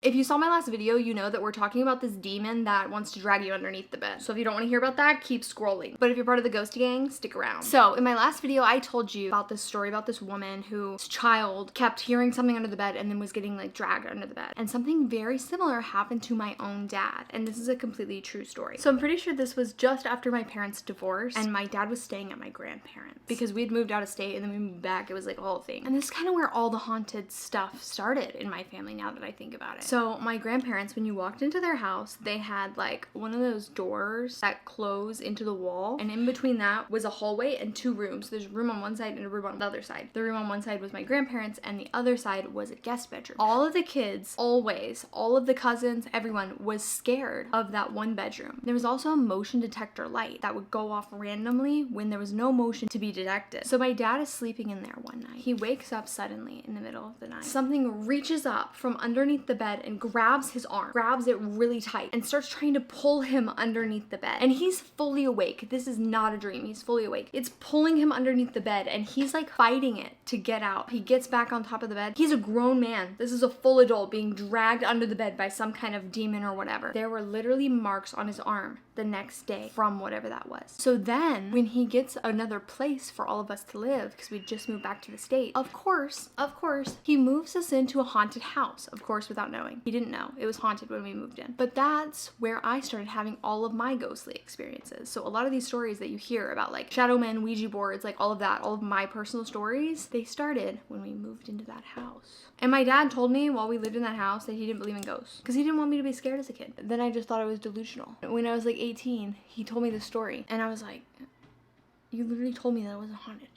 If you saw my last video, you know that we're talking about this demon that wants to drag you underneath the bed. So if you don't want to hear about that, keep scrolling. But if you're part of the ghosty gang, stick around. So in my last video, I told you about this story about this woman whose child kept hearing something under the bed and then was getting like dragged under the bed. And something very similar happened to my own dad. And this is a completely true story. So I'm pretty sure this was just after my parents' divorce and my dad was staying at my grandparents because we'd moved out of state and then we moved back. It was like a whole thing. And this is kind of where all the haunted stuff started in my family now that I think about it. So my grandparents, when you walked into their house, they had like one of those doors that close into the wall, and in between that was a hallway and two rooms. There's a room on one side and a room on the other side. The room on one side was my grandparents and the other side was a guest bedroom. All of the kids, always, all of the cousins, everyone was scared of that one bedroom. There was also a motion detector light that would go off randomly when there was no motion to be detected. So my dad is sleeping in there one night. He wakes up suddenly in the middle of the night. Something reaches up from underneath the bed and grabs his arm, grabs it really tight, and starts trying to pull him underneath the bed. And he's fully awake. This is not a dream. He's fully awake. It's pulling him underneath the bed, and he's like fighting it to get out. He gets back on top of the bed. He's a grown man. This is a full adult being dragged under the bed by some kind of demon or whatever. There were literally marks on his arm the next day from whatever that was. So then when he gets another place for all of us to live, because we just moved back to the state, of course, he moves us into a haunted house, of course, without knowing. He didn't know it was haunted when we moved in. But that's where I started having all of my ghostly experiences. So a lot of these stories that you hear about, like shadow men, Ouija boards, like all of that, all of my personal stories, they started when we moved into that house. And my dad told me while we lived in that house that he didn't believe in ghosts because he didn't want me to be scared as a kid. Then I just thought I was delusional. When I was like 18, he told me this story and I was like, you literally told me that it wasn't haunted.